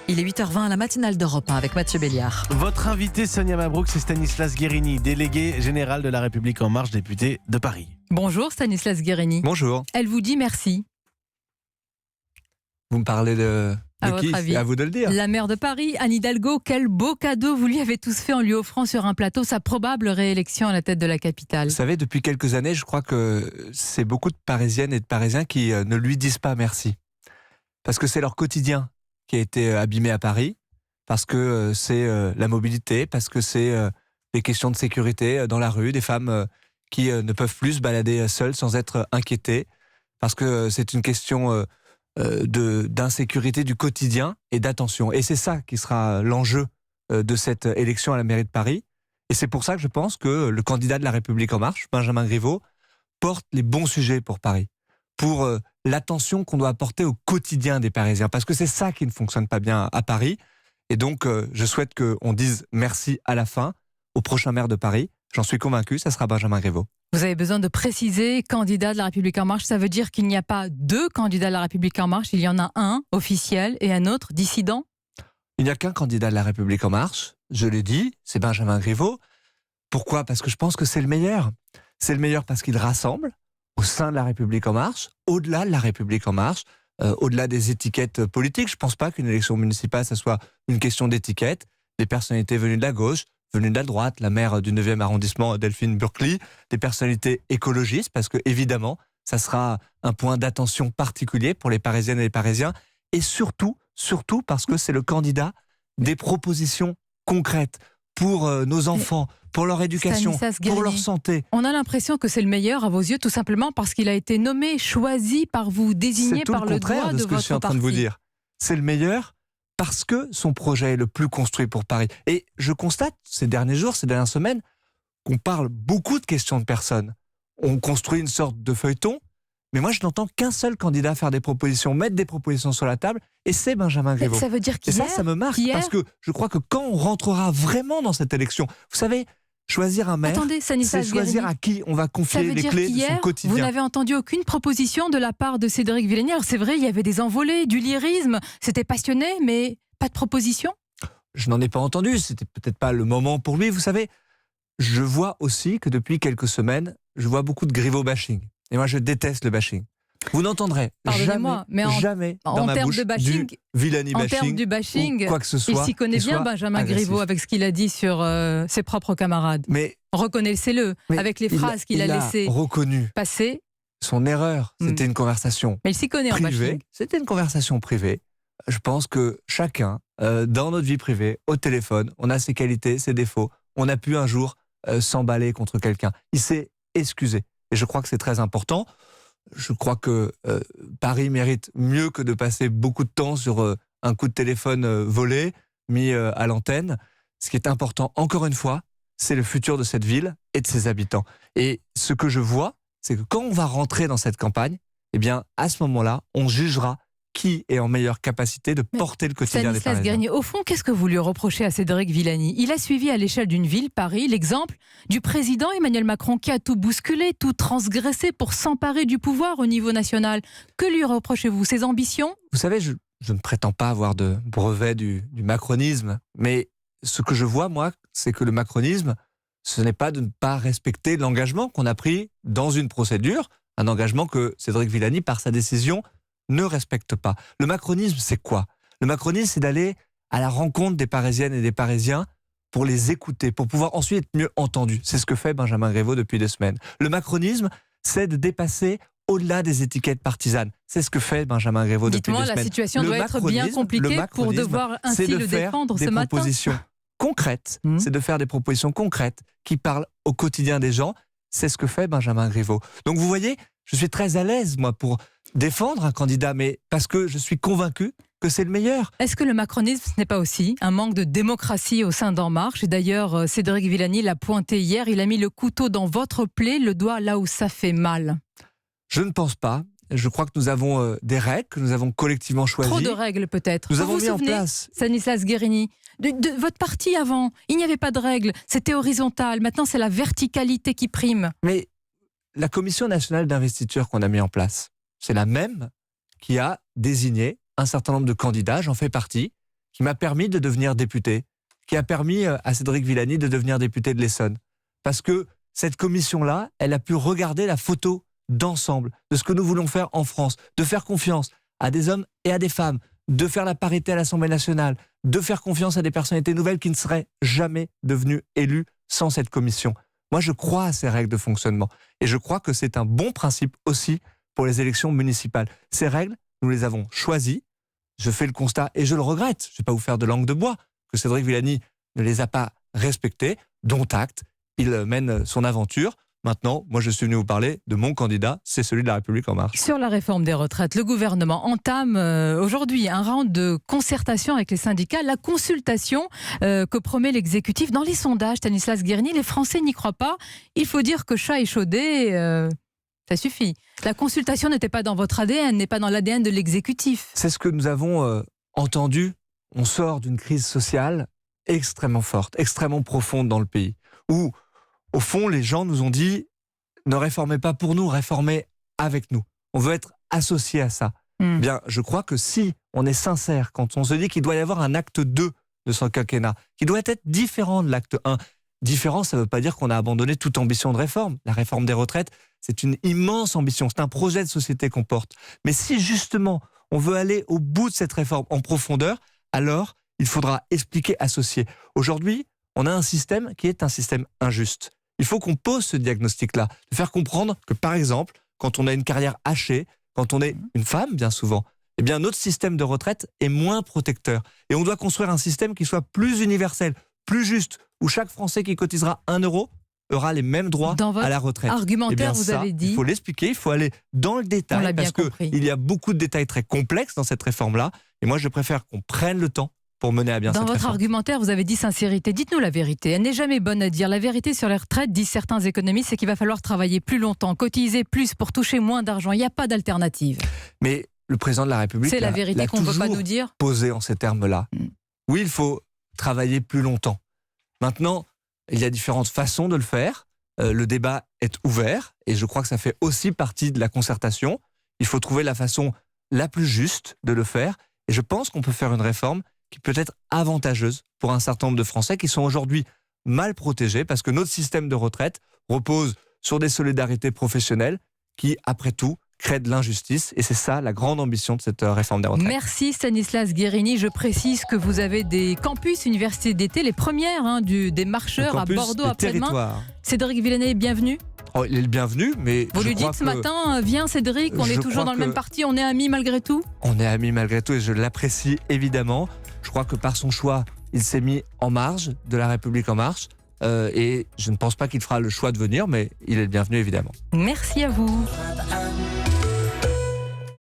Il est 8h20 à la matinale d'Europe 1 avec Mathieu Béliard. Votre invité Sonia Mabrouk, c'est Stanislas Guerini, délégué général de La République En Marche, député de Paris. Bonjour Stanislas Guerini. Bonjour. Elle vous dit merci. Vous me parlez de qui ? votre avis. C'est à vous de le dire. La maire de Paris, Anne Hidalgo, quel beau cadeau vous lui avez tous fait en lui offrant sur un plateau sa probable réélection à la tête de la capitale. Vous savez, depuis quelques années, je crois que c'est beaucoup de Parisiennes et de Parisiens qui ne lui disent pas merci. Parce que c'est leur quotidien qui a été abîmé à Paris, parce que c'est la mobilité, parce que c'est des questions de sécurité dans la rue, des femmes qui ne peuvent plus se balader seules sans être inquiétées, parce que c'est une question d'insécurité du quotidien et d'attention. Et c'est ça qui sera l'enjeu de cette élection à la mairie de Paris. Et c'est pour ça que je pense que le candidat de La République En Marche, Benjamin Griveaux, porte les bons sujets pour Paris, pour l'attention qu'on doit apporter au quotidien des Parisiens, parce que c'est ça qui ne fonctionne pas bien à Paris. Et donc, je souhaite qu'on dise merci à la fin au prochain maire de Paris. J'en suis convaincu, ça sera Benjamin Griveaux. Vous avez besoin de préciser, candidat de La République En Marche, ça veut dire qu'il n'y a pas deux candidats de La République En Marche, il y en a un officiel et un autre dissident ? Il n'y a qu'un candidat de La République En Marche, je l'ai dit, c'est Benjamin Griveaux. Pourquoi ? Parce que je pense que c'est le meilleur. C'est le meilleur parce qu'il rassemble au sein de La République En Marche, au-delà de La République En Marche, au-delà des étiquettes politiques. Je ne pense pas qu'une élection municipale, ça soit une question d'étiquette. Des personnalités venues de la gauche, venues de la droite, la maire du 9e arrondissement, Delphine Burkley, des personnalités écologistes, parce que évidemment, ça sera un point d'attention particulier pour les Parisiennes et les Parisiens, et surtout parce que c'est le candidat des propositions concrètes pour nos enfants, pour leur éducation, pour leur santé. On a l'impression que c'est le meilleur à vos yeux, tout simplement parce qu'il a été nommé, choisi par vous, désigné par le doigt de votre parti. C'est tout le contraire de ce que je suis en train de vous dire. C'est le meilleur parce que son projet est le plus construit pour Paris. Et je constate ces derniers jours, ces dernières semaines, qu'on parle beaucoup de questions de personnes. On construit une sorte de feuilleton, mais moi je n'entends qu'un seul candidat faire des propositions, mettre des propositions sur la table, et c'est Benjamin Griveaux. Ça veut dire qu'hier, et ça me marque, parce que je crois que quand on rentrera vraiment dans cette élection, vous savez, choisir un maire, c'est choisir à qui on va confier les clés de son quotidien. Vous n'avez entendu aucune proposition de la part de Cédric Villani. Alors c'est vrai, il y avait des envolées, du lyrisme, c'était passionné, mais pas de proposition. Je n'en ai pas entendu, c'était peut-être pas le moment pour lui. Vous savez, je vois aussi que depuis quelques semaines, je vois beaucoup de Griveaux bashing. Et moi, je déteste le bashing. Vous n'entendrez jamais dans ma bouche du Villani bashing, en termes du bashing, ou quoi que ce soit. Il s'y connaît bien, Benjamin Griveaux, avec ce qu'il a dit sur ses propres camarades. Mais reconnaissez-le, avec les phrases qu'il a laissées passer. Son erreur, c'était une conversation mais il s'y connaît privée. En bashing. C'était une conversation privée. Je pense que chacun, dans notre vie privée, au téléphone, on a ses qualités, ses défauts. On a pu un jour s'emballer contre quelqu'un. Il s'est excusé. Et je crois que c'est très important. Je crois que Paris mérite mieux que de passer beaucoup de temps sur un coup de téléphone volé, mis à l'antenne. Ce qui est important, encore une fois, c'est le futur de cette ville et de ses habitants. Et ce que je vois, c'est que quand on va rentrer dans cette campagne, eh bien, à ce moment-là, on jugera qui est en meilleure capacité de porter le quotidien des Parisiens. Guerini, au fond, qu'est-ce que vous lui reprochez à Cédric Villani ? Il a suivi à l'échelle d'une ville, Paris, l'exemple du président Emmanuel Macron qui a tout bousculé, tout transgressé pour s'emparer du pouvoir au niveau national. Que lui reprochez-vous ? Ses ambitions ? Vous savez, je ne prétends pas avoir de brevet du macronisme, mais ce que je vois, moi, c'est que le macronisme, ce n'est pas de ne pas respecter l'engagement qu'on a pris dans une procédure, un engagement que Cédric Villani, par sa décision, ne respecte pas. Le macronisme, c'est quoi ? Le macronisme, c'est d'aller à la rencontre des Parisiennes et des Parisiens pour les écouter, pour pouvoir ensuite être mieux entendus. C'est ce que fait Benjamin Griveaux depuis 2 semaines. Le macronisme, c'est de dépasser au-delà des étiquettes partisanes. C'est ce que fait Benjamin Griveaux depuis 2 semaines. Dites-moi, la situation doit être bien compliquée pour devoir ainsi le défendre ce matin. Concrètes, c'est de faire des propositions concrètes qui parlent au quotidien des gens. C'est ce que fait Benjamin Griveaux. Donc vous voyez, je suis très à l'aise, moi, pour défendre un candidat, mais parce que je suis convaincu que c'est le meilleur. Est-ce que le macronisme, ce n'est pas aussi un manque de démocratie au sein d'En Marche ? Et d'ailleurs, Cédric Villani l'a pointé hier, il a mis le couteau dans votre plaie, le doigt là où ça fait mal. Je ne pense pas. Je crois que nous avons des règles que nous avons collectivement choisies. Trop de règles peut-être. Nous avons mis en place. Stanislas Guerini, de votre parti avant, il n'y avait pas de règles, c'était horizontal. Maintenant, c'est la verticalité qui prime. Mais la Commission nationale d'investiture qu'on a mis en place, c'est la même qui a désigné un certain nombre de candidats, j'en fais partie, qui m'a permis de devenir député, qui a permis à Cédric Villani de devenir député de l'Essonne. Parce que cette commission-là, elle a pu regarder la photo d'ensemble de ce que nous voulons faire en France, de faire confiance à des hommes et à des femmes, de faire la parité à l'Assemblée nationale, de faire confiance à des personnalités nouvelles qui ne seraient jamais devenues élues sans cette commission. Moi, je crois à ces règles de fonctionnement. Et je crois que c'est un bon principe aussi pour les élections municipales. Ces règles, nous les avons choisies. Je fais le constat, et je le regrette, je ne vais pas vous faire de langue de bois, que Cédric Villani ne les a pas respectées, dont acte. Il mène son aventure. Maintenant, moi je suis venu vous parler de mon candidat, c'est celui de La République En Marche. Sur la réforme des retraites, le gouvernement entame aujourd'hui un round de concertation avec les syndicats, la consultation que promet l'exécutif. Dans les sondages, Stanislas Guerini, les Français n'y croient pas. Il faut dire que chat échaudé, ça suffit. La consultation n'était pas dans votre ADN, n'est pas dans l'ADN de l'exécutif. C'est ce que nous avons entendu. On sort d'une crise sociale extrêmement forte, extrêmement profonde dans le pays, où au fond, les gens nous ont dit « Ne réformez pas pour nous, réformez avec nous. On veut être associé à ça. » Bien, je crois que si on est sincère, quand on se dit qu'il doit y avoir un acte 2 de son quinquennat, qui doit être différent de l'acte 1, différent, ça ne veut pas dire qu'on a abandonné toute ambition de réforme. La réforme des retraites, c'est une immense ambition, c'est un projet de société qu'on porte. Mais si justement, on veut aller au bout de cette réforme en profondeur, alors il faudra expliquer, associer. Aujourd'hui, on a un système qui est un système injuste. Il faut qu'on pose ce diagnostic-là, de faire comprendre que, par exemple, quand on a une carrière hachée, quand on est une femme, bien souvent, eh bien, notre système de retraite est moins protecteur. Et on doit construire un système qui soit plus universel, plus juste, où chaque Français qui cotisera 1 euro aura les mêmes droits à la retraite. Argumentaire, vous avez dit. Il faut l'expliquer, il faut aller dans le détail, parce qu'il y a beaucoup de détails très complexes dans cette réforme-là. Et moi, je préfère qu'on prenne le temps pour mener à bien cette réforme. Dans votre argumentaire, vous avez dit sincérité. Dites-nous la vérité. Elle n'est jamais bonne à dire. La vérité sur les retraites, disent certains économistes, c'est qu'il va falloir travailler plus longtemps, cotiser plus pour toucher moins d'argent. Il n'y a pas d'alternative. Mais le président de la République c'est la vérité qu'on ne veut pas nous dire. Posé en ces termes-là. Oui, il faut travailler plus longtemps. Maintenant, il y a différentes façons de le faire. Le débat est ouvert et je crois que ça fait aussi partie de la concertation. Il faut trouver la façon la plus juste de le faire. Et je pense qu'on peut faire une réforme qui peut être avantageuse pour un certain nombre de Français qui sont aujourd'hui mal protégés parce que notre système de retraite repose sur des solidarités professionnelles qui, après tout, créent de l'injustice. Et c'est ça la grande ambition de cette réforme des retraites. Merci Stanislas Guerini. Je précise que vous avez des campus universités d'été, les premières des marcheurs à Bordeaux après-demain. Cédric Villani, bienvenue. Oh, il est le bienvenu, mais vous lui dites ce matin, viens Cédric, on est toujours dans le même parti, on est amis malgré tout. On est amis malgré tout et je l'apprécie évidemment. Je crois que par son choix, il s'est mis en marge de La République En Marche et je ne pense pas qu'il fera le choix de venir, mais il est le bienvenu évidemment. Merci à vous.